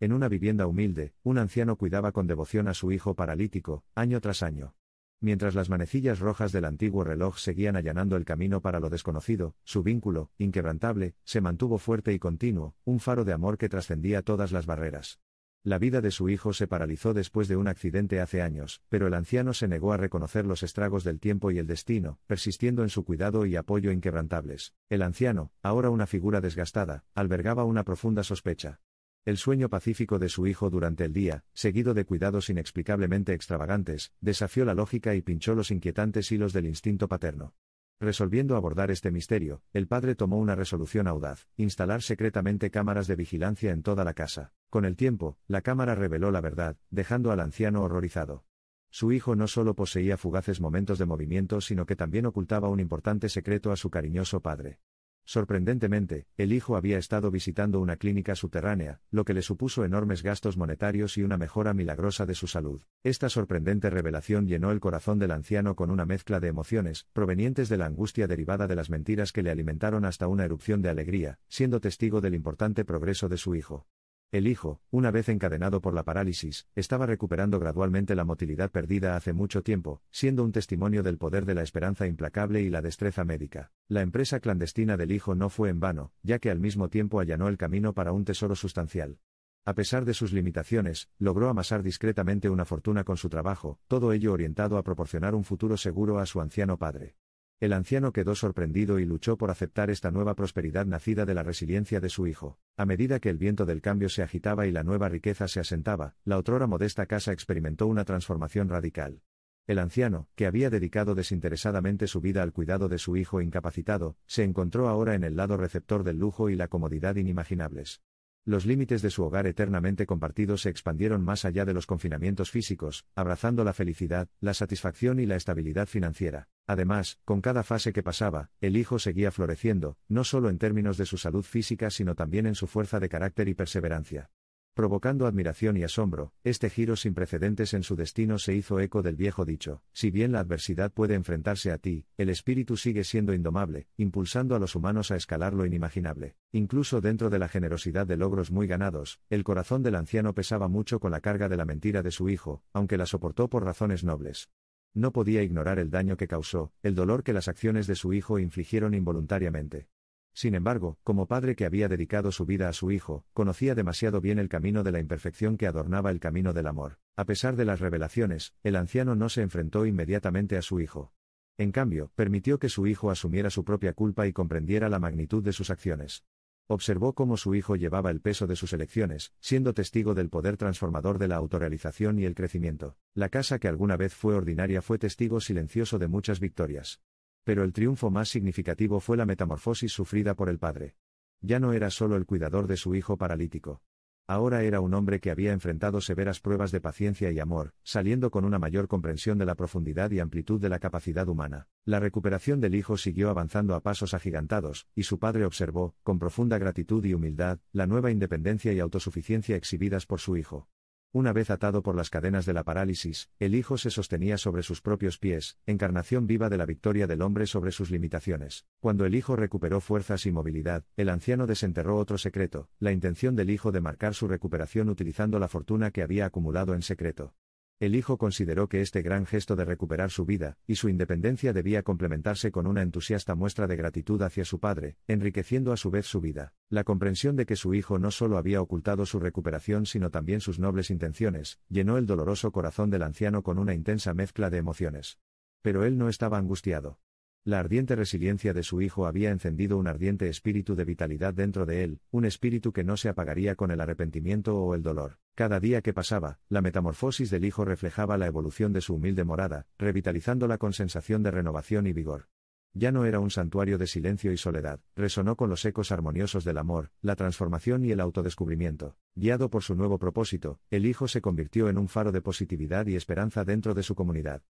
En una vivienda humilde, un anciano cuidaba con devoción a su hijo paralítico, año tras año. Mientras las manecillas rojas del antiguo reloj seguían allanando el camino para lo desconocido, su vínculo, inquebrantable, se mantuvo fuerte y continuo, un faro de amor que trascendía todas las barreras. La vida de su hijo se paralizó después de un accidente hace años, pero el anciano se negó a reconocer los estragos del tiempo y el destino, persistiendo en su cuidado y apoyo inquebrantables. El anciano, ahora una figura desgastada, albergaba una profunda sospecha. El sueño pacífico de su hijo durante el día, seguido de cuidados inexplicablemente extravagantes, desafió la lógica y pinchó los inquietantes hilos del instinto paterno. Resolviendo abordar este misterio, el padre tomó una resolución audaz: instalar secretamente cámaras de vigilancia en toda la casa. Con el tiempo, la cámara reveló la verdad, dejando al anciano horrorizado. Su hijo no solo poseía fugaces momentos de movimiento, sino que también ocultaba un importante secreto a su cariñoso padre. Sorprendentemente, el hijo había estado visitando una clínica subterránea, lo que le supuso enormes gastos monetarios y una mejora milagrosa de su salud. Esta sorprendente revelación llenó el corazón del anciano con una mezcla de emociones, provenientes de la angustia derivada de las mentiras que le alimentaron hasta una erupción de alegría, siendo testigo del importante progreso de su hijo. El hijo, una vez encadenado por la parálisis, estaba recuperando gradualmente la motilidad perdida hace mucho tiempo, siendo un testimonio del poder de la esperanza implacable y la destreza médica. La empresa clandestina del hijo no fue en vano, ya que al mismo tiempo allanó el camino para un tesoro sustancial. A pesar de sus limitaciones, logró amasar discretamente una fortuna con su trabajo, todo ello orientado a proporcionar un futuro seguro a su anciano padre. El anciano quedó sorprendido y luchó por aceptar esta nueva prosperidad nacida de la resiliencia de su hijo. A medida que el viento del cambio se agitaba y la nueva riqueza se asentaba, la otrora modesta casa experimentó una transformación radical. El anciano, que había dedicado desinteresadamente su vida al cuidado de su hijo incapacitado, se encontró ahora en el lado receptor del lujo y la comodidad inimaginables. Los límites de su hogar eternamente compartido se expandieron más allá de los confinamientos físicos, abrazando la felicidad, la satisfacción y la estabilidad financiera. Además, con cada fase que pasaba, el hijo seguía floreciendo, no solo en términos de su salud física sino también en su fuerza de carácter y perseverancia. Provocando admiración y asombro, este giro sin precedentes en su destino se hizo eco del viejo dicho: si bien la adversidad puede enfrentarse a ti, el espíritu sigue siendo indomable, impulsando a los humanos a escalar lo inimaginable. Incluso dentro de la generosidad de logros muy ganados, el corazón del anciano pesaba mucho con la carga de la mentira de su hijo, aunque la soportó por razones nobles. No podía ignorar el daño que causó, el dolor que las acciones de su hijo infligieron involuntariamente. Sin embargo, como padre que había dedicado su vida a su hijo, conocía demasiado bien el camino de la imperfección que adornaba el camino del amor. A pesar de las revelaciones, el anciano no se enfrentó inmediatamente a su hijo. En cambio, permitió que su hijo asumiera su propia culpa y comprendiera la magnitud de sus acciones. Observó cómo su hijo llevaba el peso de sus elecciones, siendo testigo del poder transformador de la autorrealización y el crecimiento. La casa que alguna vez fue ordinaria fue testigo silencioso de muchas victorias. Pero el triunfo más significativo fue la metamorfosis sufrida por el padre. Ya no era solo el cuidador de su hijo paralítico. Ahora era un hombre que había enfrentado severas pruebas de paciencia y amor, saliendo con una mayor comprensión de la profundidad y amplitud de la capacidad humana. La recuperación del hijo siguió avanzando a pasos agigantados, y su padre observó, con profunda gratitud y humildad, la nueva independencia y autosuficiencia exhibidas por su hijo. Una vez atado por las cadenas de la parálisis, el hijo se sostenía sobre sus propios pies, encarnación viva de la victoria del hombre sobre sus limitaciones. Cuando el hijo recuperó fuerzas y movilidad, el anciano desenterró otro secreto: la intención del hijo de marcar su recuperación utilizando la fortuna que había acumulado en secreto. El hijo consideró que este gran gesto de recuperar su vida y su independencia debía complementarse con una entusiasta muestra de gratitud hacia su padre, enriqueciendo a su vez su vida. La comprensión de que su hijo no solo había ocultado su recuperación sino también sus nobles intenciones, llenó el doloroso corazón del anciano con una intensa mezcla de emociones. Pero él no estaba angustiado. La ardiente resiliencia de su hijo había encendido un ardiente espíritu de vitalidad dentro de él, un espíritu que no se apagaría con el arrepentimiento o el dolor. Cada día que pasaba, la metamorfosis del hijo reflejaba la evolución de su humilde morada, revitalizándola con sensación de renovación y vigor. Ya no era un santuario de silencio y soledad, resonó con los ecos armoniosos del amor, la transformación y el autodescubrimiento. Guiado por su nuevo propósito, el hijo se convirtió en un faro de positividad y esperanza dentro de su comunidad.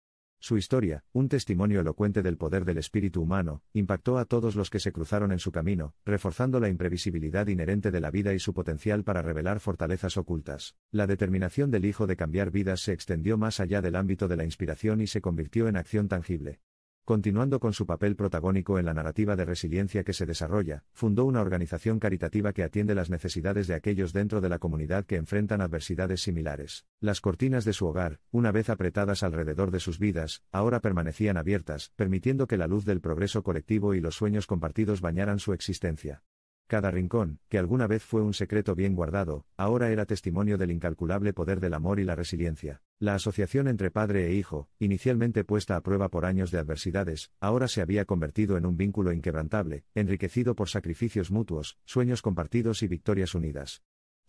Su historia, un testimonio elocuente del poder del espíritu humano, impactó a todos los que se cruzaron en su camino, reforzando la imprevisibilidad inherente de la vida y su potencial para revelar fortalezas ocultas. La determinación del hijo de cambiar vidas se extendió más allá del ámbito de la inspiración y se convirtió en acción tangible. Continuando con su papel protagónico en la narrativa de resiliencia que se desarrolla, fundó una organización caritativa que atiende las necesidades de aquellos dentro de la comunidad que enfrentan adversidades similares. Las cortinas de su hogar, una vez apretadas alrededor de sus vidas, ahora permanecían abiertas, permitiendo que la luz del progreso colectivo y los sueños compartidos bañaran su existencia. Cada rincón, que alguna vez fue un secreto bien guardado, ahora era testimonio del incalculable poder del amor y la resiliencia. La asociación entre padre e hijo, inicialmente puesta a prueba por años de adversidades, ahora se había convertido en un vínculo inquebrantable, enriquecido por sacrificios mutuos, sueños compartidos y victorias unidas.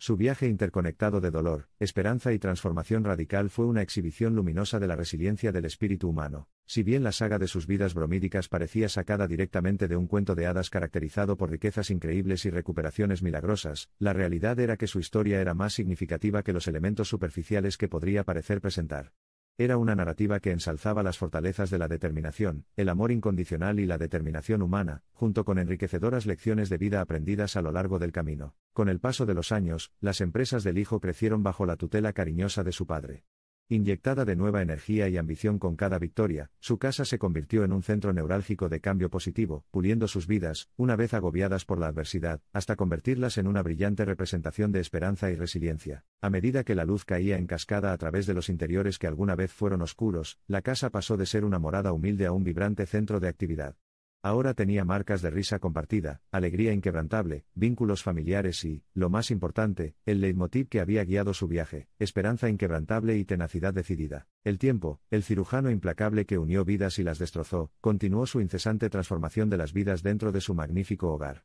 Su viaje interconectado de dolor, esperanza y transformación radical fue una exhibición luminosa de la resiliencia del espíritu humano. Si bien la saga de sus vidas bromídicas parecía sacada directamente de un cuento de hadas caracterizado por riquezas increíbles y recuperaciones milagrosas, la realidad era que su historia era más significativa que los elementos superficiales que podría parecer presentar. Era una narrativa que ensalzaba las fortalezas de la determinación, el amor incondicional y la determinación humana, junto con enriquecedoras lecciones de vida aprendidas a lo largo del camino. Con el paso de los años, las empresas del hijo crecieron bajo la tutela cariñosa de su padre. Inyectada de nueva energía y ambición con cada victoria, su casa se convirtió en un centro neurálgico de cambio positivo, puliendo sus vidas, una vez agobiadas por la adversidad, hasta convertirlas en una brillante representación de esperanza y resiliencia. A medida que la luz caía en cascada a través de los interiores que alguna vez fueron oscuros, la casa pasó de ser una morada humilde a un vibrante centro de actividad. Ahora tenía marcas de risa compartida, alegría inquebrantable, vínculos familiares y, lo más importante, el leitmotiv que había guiado su viaje, esperanza inquebrantable y tenacidad decidida. El tiempo, el cirujano implacable que unió vidas y las destrozó, continuó su incesante transformación de las vidas dentro de su magnífico hogar.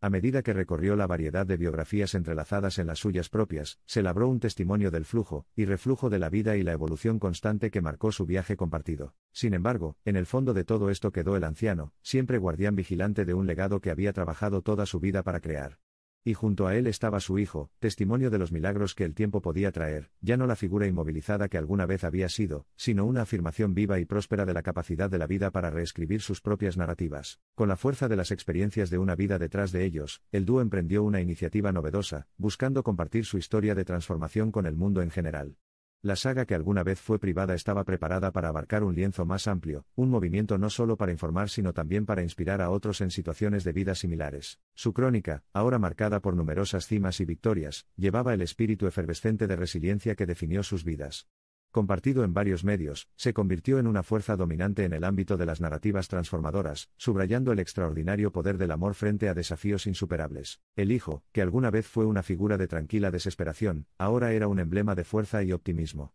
A medida que recorrió la variedad de biografías entrelazadas en las suyas propias, se labró un testimonio del flujo y reflujo de la vida y la evolución constante que marcó su viaje compartido. Sin embargo, en el fondo de todo esto quedó el anciano, siempre guardián vigilante de un legado que había trabajado toda su vida para crear. Y junto a él estaba su hijo, testimonio de los milagros que el tiempo podía traer, ya no la figura inmovilizada que alguna vez había sido, sino una afirmación viva y próspera de la capacidad de la vida para reescribir sus propias narrativas. Con la fuerza de las experiencias de una vida detrás de ellos, el dúo emprendió una iniciativa novedosa, buscando compartir su historia de transformación con el mundo en general. La saga que alguna vez fue privada estaba preparada para abarcar un lienzo más amplio, un movimiento no solo para informar sino también para inspirar a otros en situaciones de vida similares. Su crónica, ahora marcada por numerosas cimas y victorias, llevaba el espíritu efervescente de resiliencia que definió sus vidas. Compartido en varios medios, se convirtió en una fuerza dominante en el ámbito de las narrativas transformadoras, subrayando el extraordinario poder del amor frente a desafíos insuperables. El hijo, que alguna vez fue una figura de tranquila desesperación, ahora era un emblema de fuerza y optimismo.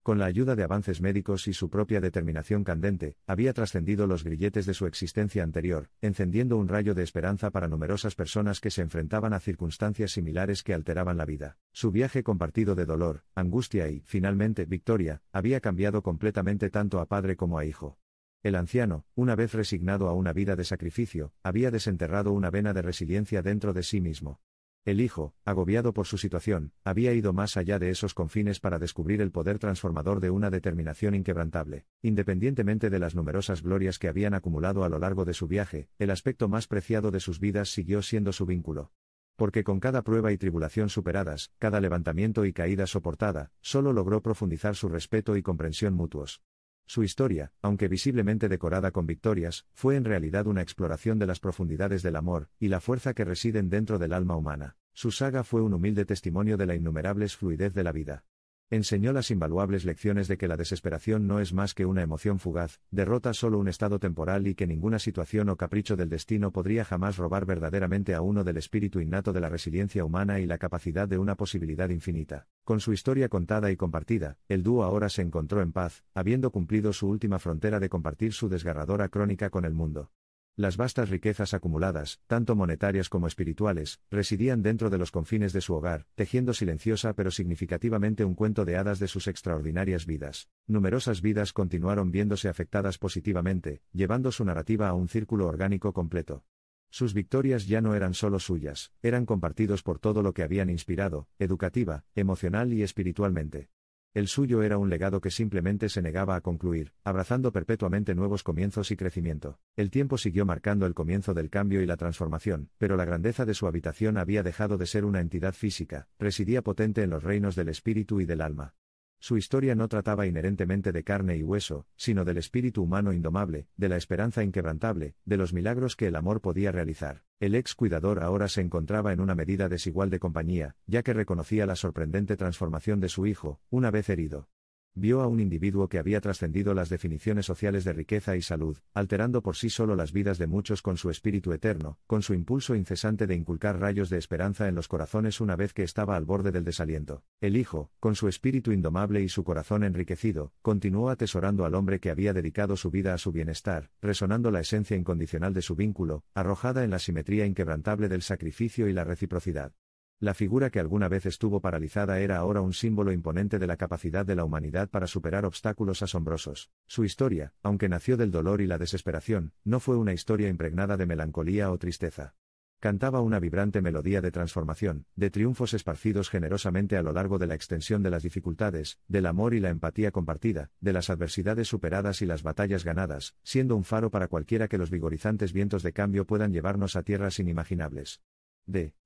Con la ayuda de avances médicos y su propia determinación candente, había trascendido los grilletes de su existencia anterior, encendiendo un rayo de esperanza para numerosas personas que se enfrentaban a circunstancias similares que alteraban la vida. Su viaje compartido de dolor, angustia y, finalmente, victoria, había cambiado completamente tanto a padre como a hijo. El anciano, una vez resignado a una vida de sacrificio, había desenterrado una vena de resiliencia dentro de sí mismo. El hijo, agobiado por su situación, había ido más allá de esos confines para descubrir el poder transformador de una determinación inquebrantable. Independientemente de las numerosas glorias que habían acumulado a lo largo de su viaje, el aspecto más preciado de sus vidas siguió siendo su vínculo. Porque con cada prueba y tribulación superadas, cada levantamiento y caída soportada, solo logró profundizar su respeto y comprensión mutuos. Su historia, aunque visiblemente decorada con victorias, fue en realidad una exploración de las profundidades del amor y la fuerza que residen dentro del alma humana. Su saga fue un humilde testimonio de la innumerable fluidez de la vida. Enseñó las invaluables lecciones de que la desesperación no es más que una emoción fugaz, derrota solo un estado temporal y que ninguna situación o capricho del destino podría jamás robar verdaderamente a uno del espíritu innato de la resiliencia humana y la capacidad de una posibilidad infinita. Con su historia contada y compartida, el dúo ahora se encontró en paz, habiendo cumplido su última frontera de compartir su desgarradora crónica con el mundo. Las vastas riquezas acumuladas, tanto monetarias como espirituales, residían dentro de los confines de su hogar, tejiendo silenciosa pero significativamente un cuento de hadas de sus extraordinarias vidas. Numerosas vidas continuaron viéndose afectadas positivamente, llevando su narrativa a un círculo orgánico completo. Sus victorias ya no eran solo suyas, eran compartidos por todo lo que habían inspirado, educativa, emocional y espiritualmente. El suyo era un legado que simplemente se negaba a concluir, abrazando perpetuamente nuevos comienzos y crecimiento. El tiempo siguió marcando el comienzo del cambio y la transformación, pero la grandeza de su habitación había dejado de ser una entidad física, residía potente en los reinos del espíritu y del alma. Su historia no trataba inherentemente de carne y hueso, sino del espíritu humano indomable, de la esperanza inquebrantable, de los milagros que el amor podía realizar. El ex cuidador ahora se encontraba en una medida desigual de compañía, ya que reconocía la sorprendente transformación de su hijo, una vez herido. Vio a un individuo que había trascendido las definiciones sociales de riqueza y salud, alterando por sí solo las vidas de muchos con su espíritu eterno, con su impulso incesante de inculcar rayos de esperanza en los corazones una vez que estaba al borde del desaliento. El hijo, con su espíritu indomable y su corazón enriquecido, continuó atesorando al hombre que había dedicado su vida a su bienestar, resonando la esencia incondicional de su vínculo, arrojada en la simetría inquebrantable del sacrificio y la reciprocidad. La figura que alguna vez estuvo paralizada era ahora un símbolo imponente de la capacidad de la humanidad para superar obstáculos asombrosos. Su historia, aunque nació del dolor y la desesperación, no fue una historia impregnada de melancolía o tristeza. Cantaba una vibrante melodía de transformación, de triunfos esparcidos generosamente a lo largo de la extensión de las dificultades, del amor y la empatía compartida, de las adversidades superadas y las batallas ganadas, siendo un faro para cualquiera que los vigorizantes vientos de cambio puedan llevarnos a tierras inimaginables.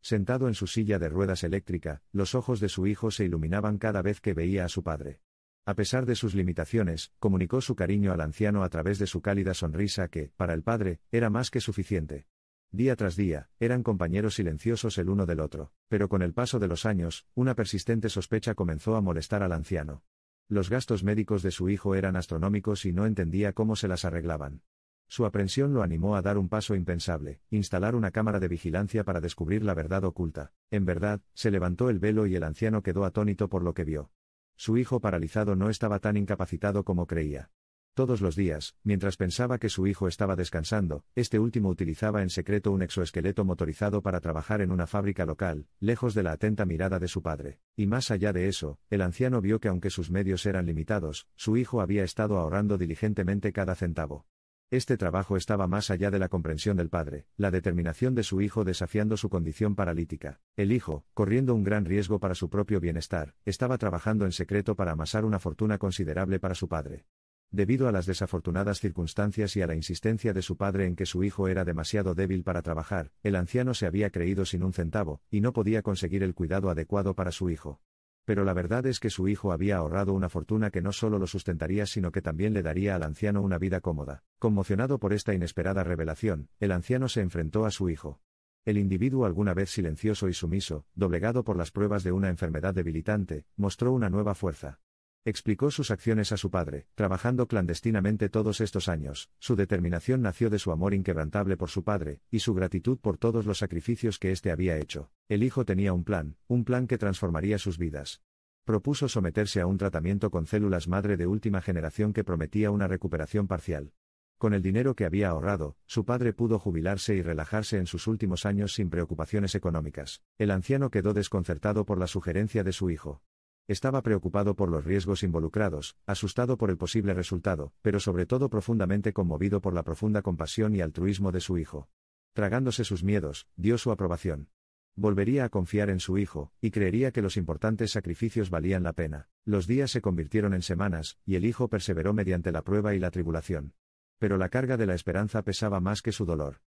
Sentado en su silla de ruedas eléctrica, los ojos de su hijo se iluminaban cada vez que veía a su padre. A pesar de sus limitaciones, comunicó su cariño al anciano a través de su cálida sonrisa que, para el padre, era más que suficiente. Día tras día, eran compañeros silenciosos el uno del otro, pero con el paso de los años, una persistente sospecha comenzó a molestar al anciano. Los gastos médicos de su hijo eran astronómicos y no entendía cómo se las arreglaban. Su aprensión lo animó a dar un paso impensable, instalar una cámara de vigilancia para descubrir la verdad oculta. En verdad, se levantó el velo y el anciano quedó atónito por lo que vio. Su hijo paralizado no estaba tan incapacitado como creía. Todos los días, mientras pensaba que su hijo estaba descansando, este último utilizaba en secreto un exoesqueleto motorizado para trabajar en una fábrica local, lejos de la atenta mirada de su padre. Y más allá de eso, el anciano vio que aunque sus medios eran limitados, su hijo había estado ahorrando diligentemente cada centavo. Este trabajo estaba más allá de la comprensión del padre, la determinación de su hijo desafiando su condición paralítica. El hijo, corriendo un gran riesgo para su propio bienestar, estaba trabajando en secreto para amasar una fortuna considerable para su padre. Debido a las desafortunadas circunstancias y a la insistencia de su padre en que su hijo era demasiado débil para trabajar, el anciano se había creído sin un centavo, y no podía conseguir el cuidado adecuado para su hijo. Pero la verdad es que su hijo había ahorrado una fortuna que no solo lo sustentaría sino que también le daría al anciano una vida cómoda. Conmocionado por esta inesperada revelación, el anciano se enfrentó a su hijo. El individuo alguna vez silencioso y sumiso, doblegado por las pruebas de una enfermedad debilitante, mostró una nueva fuerza. Explicó sus acciones a su padre, trabajando clandestinamente todos estos años. Su determinación nació de su amor inquebrantable por su padre, y su gratitud por todos los sacrificios que éste había hecho. El hijo tenía un plan que transformaría sus vidas. Propuso someterse a un tratamiento con células madre de última generación que prometía una recuperación parcial. Con el dinero que había ahorrado, su padre pudo jubilarse y relajarse en sus últimos años sin preocupaciones económicas. El anciano quedó desconcertado por la sugerencia de su hijo. Estaba preocupado por los riesgos involucrados, asustado por el posible resultado, pero sobre todo profundamente conmovido por la profunda compasión y altruismo de su hijo. Tragándose sus miedos, dio su aprobación. Volvería a confiar en su hijo, y creería que los importantes sacrificios valían la pena. Los días se convirtieron en semanas, y el hijo perseveró mediante la prueba y la tribulación. Pero la carga de la esperanza pesaba más que su dolor.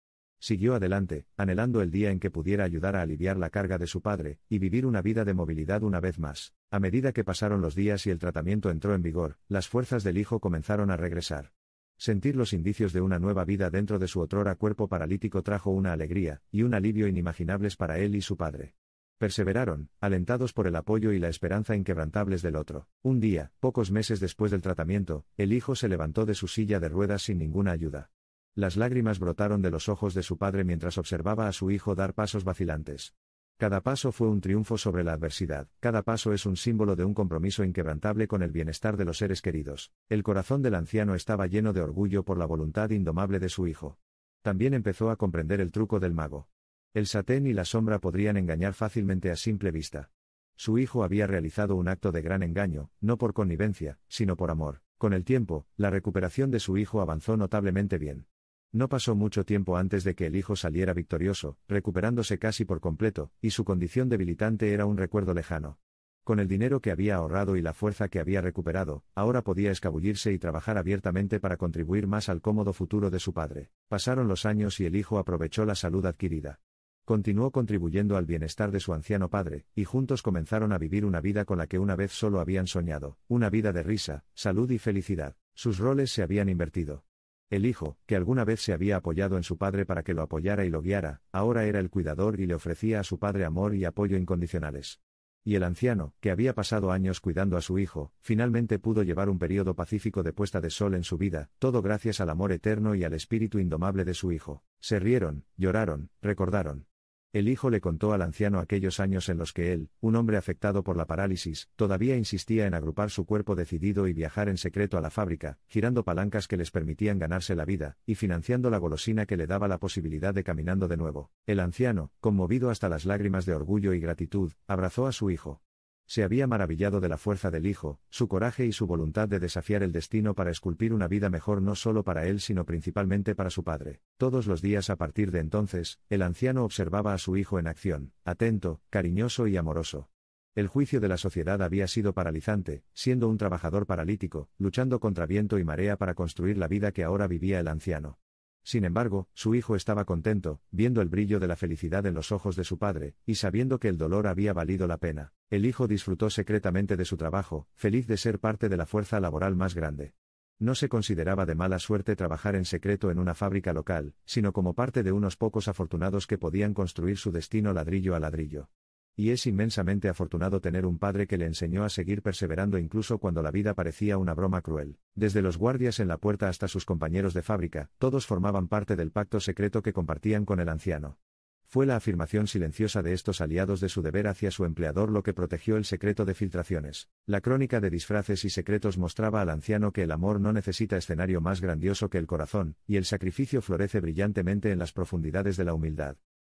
Siguió adelante, anhelando el día en que pudiera ayudar a aliviar la carga de su padre, y vivir una vida de movilidad una vez más. A medida que pasaron los días y el tratamiento entró en vigor, las fuerzas del hijo comenzaron a regresar. Sentir los indicios de una nueva vida dentro de su otrora cuerpo paralítico trajo una alegría y un alivio inimaginables para él y su padre. Perseveraron, alentados por el apoyo y la esperanza inquebrantables del otro. Un día, pocos meses después del tratamiento, el hijo se levantó de su silla de ruedas sin ninguna ayuda. Las lágrimas brotaron de los ojos de su padre mientras observaba a su hijo dar pasos vacilantes. Cada paso fue un triunfo sobre la adversidad, cada paso es un símbolo de un compromiso inquebrantable con el bienestar de los seres queridos. El corazón del anciano estaba lleno de orgullo por la voluntad indomable de su hijo. También empezó a comprender el truco del mago. El satén y la sombra podrían engañar fácilmente a simple vista. Su hijo había realizado un acto de gran engaño, no por connivencia, sino por amor. Con el tiempo, la recuperación de su hijo avanzó notablemente bien. No pasó mucho tiempo antes de que el hijo saliera victorioso, recuperándose casi por completo, y su condición debilitante era un recuerdo lejano. Con el dinero que había ahorrado y la fuerza que había recuperado, ahora podía escabullirse y trabajar abiertamente para contribuir más al cómodo futuro de su padre. Pasaron los años y el hijo aprovechó la salud adquirida. Continuó contribuyendo al bienestar de su anciano padre, y juntos comenzaron a vivir una vida con la que una vez solo habían soñado, una vida de risa, salud y felicidad. Sus roles se habían invertido. El hijo, que alguna vez se había apoyado en su padre para que lo apoyara y lo guiara, ahora era el cuidador y le ofrecía a su padre amor y apoyo incondicionales. Y el anciano, que había pasado años cuidando a su hijo, finalmente pudo llevar un período pacífico de puesta de sol en su vida, todo gracias al amor eterno y al espíritu indomable de su hijo. Se rieron, lloraron, recordaron. El hijo le contó al anciano aquellos años en los que él, un hombre afectado por la parálisis, todavía insistía en agrupar su cuerpo decidido y viajar en secreto a la fábrica, girando palancas que les permitían ganarse la vida, y financiando la golosina que le daba la posibilidad de caminando de nuevo. El anciano, conmovido hasta las lágrimas de orgullo y gratitud, abrazó a su hijo. Se había maravillado de la fuerza del hijo, su coraje y su voluntad de desafiar el destino para esculpir una vida mejor no solo para él sino principalmente para su padre. Todos los días a partir de entonces, el anciano observaba a su hijo en acción, atento, cariñoso y amoroso. El juicio de la sociedad había sido paralizante, siendo un trabajador paralítico, luchando contra viento y marea para construir la vida que ahora vivía el anciano. Sin embargo, su hijo estaba contento, viendo el brillo de la felicidad en los ojos de su padre, y sabiendo que el dolor había valido la pena. El hijo disfrutó secretamente de su trabajo, feliz de ser parte de la fuerza laboral más grande. No se consideraba de mala suerte trabajar en secreto en una fábrica local, sino como parte de unos pocos afortunados que podían construir su destino ladrillo a ladrillo. Y es inmensamente afortunado tener un padre que le enseñó a seguir perseverando incluso cuando la vida parecía una broma cruel. Desde los guardias en la puerta hasta sus compañeros de fábrica, todos formaban parte del pacto secreto que compartían con el anciano. Fue la afirmación silenciosa de estos aliados de su deber hacia su empleador lo que protegió el secreto de filtraciones. La crónica de disfraces y secretos mostraba al anciano que el amor no necesita escenario más grandioso que el corazón, y el sacrificio florece brillantemente en las profundidades de la humildad.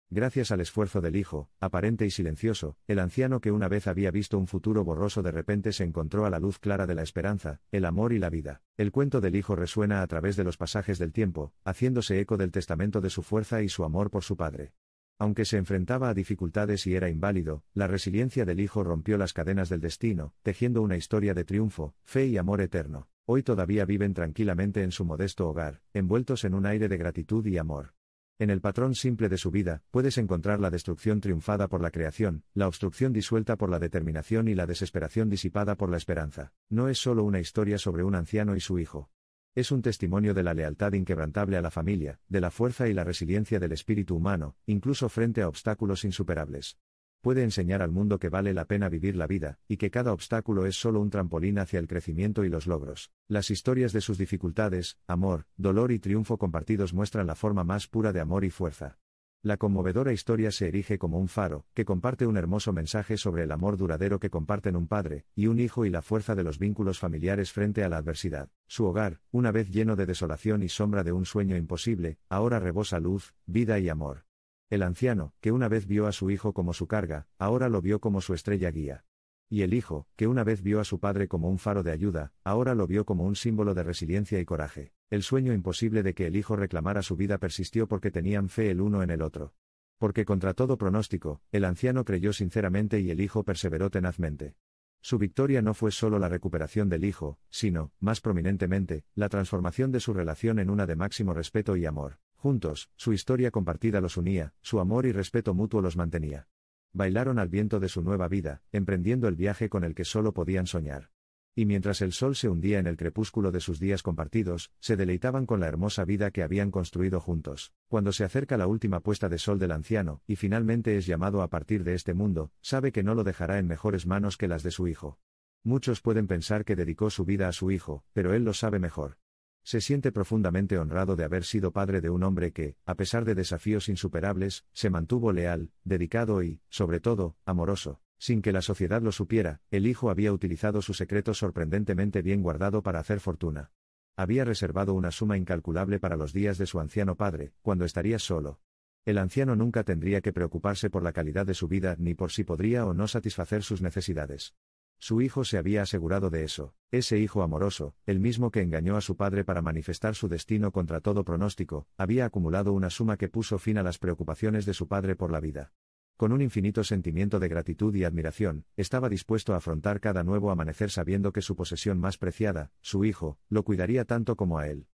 Gracias al esfuerzo del hijo, aparente y silencioso, el anciano que una vez había visto un futuro borroso de repente se encontró a la luz clara de la esperanza, el amor y la vida. El cuento del hijo resuena a través de los pasajes del tiempo, haciéndose eco del testamento de su fuerza y su amor por su padre. Aunque se enfrentaba a dificultades y era inválido, la resiliencia del hijo rompió las cadenas del destino, tejiendo una historia de triunfo, fe y amor eterno. Hoy todavía viven tranquilamente en su modesto hogar, envueltos en un aire de gratitud y amor. En el patrón simple de su vida, puedes encontrar la destrucción triunfada por la creación, la obstrucción disuelta por la determinación y la desesperación disipada por la esperanza. No es solo una historia sobre un anciano y su hijo. Es un testimonio de la lealtad inquebrantable a la familia, de la fuerza y la resiliencia del espíritu humano, incluso frente a obstáculos insuperables. Puede enseñar al mundo que vale la pena vivir la vida, y que cada obstáculo es solo un trampolín hacia el crecimiento y los logros. Las historias de sus dificultades, amor, dolor y triunfo compartidos muestran la forma más pura de amor y fuerza. La conmovedora historia se erige como un faro, que comparte un hermoso mensaje sobre el amor duradero que comparten un padre y un hijo y la fuerza de los vínculos familiares frente a la adversidad. Su hogar, una vez lleno de desolación y sombra de un sueño imposible, ahora rebosa luz, vida y amor. El anciano, que una vez vio a su hijo como su carga, ahora lo vio como su estrella guía. Y el hijo, que una vez vio a su padre como un faro de ayuda, ahora lo vio como un símbolo de resiliencia y coraje. El sueño imposible de que el hijo reclamara su vida persistió porque tenían fe el uno en el otro. Porque contra todo pronóstico, el anciano creyó sinceramente y el hijo perseveró tenazmente. Su victoria no fue solo la recuperación del hijo, sino, más prominentemente, la transformación de su relación en una de máximo respeto y amor. Juntos, su historia compartida los unía, su amor y respeto mutuo los mantenía. Bailaron al viento de su nueva vida, emprendiendo el viaje con el que solo podían soñar. Y mientras el sol se hundía en el crepúsculo de sus días compartidos, se deleitaban con la hermosa vida que habían construido juntos. Cuando se acerca la última puesta de sol del anciano, y finalmente es llamado a partir de este mundo, sabe que no lo dejará en mejores manos que las de su hijo. Muchos pueden pensar que dedicó su vida a su hijo, pero él lo sabe mejor. Se siente profundamente honrado de haber sido padre de un hombre que, a pesar de desafíos insuperables, se mantuvo leal, dedicado y, sobre todo, amoroso. Sin que la sociedad lo supiera, el hijo había utilizado su secreto sorprendentemente bien guardado para hacer fortuna. Había reservado una suma incalculable para los días de su anciano padre, cuando estaría solo. El anciano nunca tendría que preocuparse por la calidad de su vida ni por si podría o no satisfacer sus necesidades. Su hijo se había asegurado de eso. Ese hijo amoroso, el mismo que engañó a su padre para manifestar su destino contra todo pronóstico, había acumulado una suma que puso fin a las preocupaciones de su padre por la vida. Con un infinito sentimiento de gratitud y admiración, estaba dispuesto a afrontar cada nuevo amanecer sabiendo que su posesión más preciada, su hijo, lo cuidaría tanto como a él.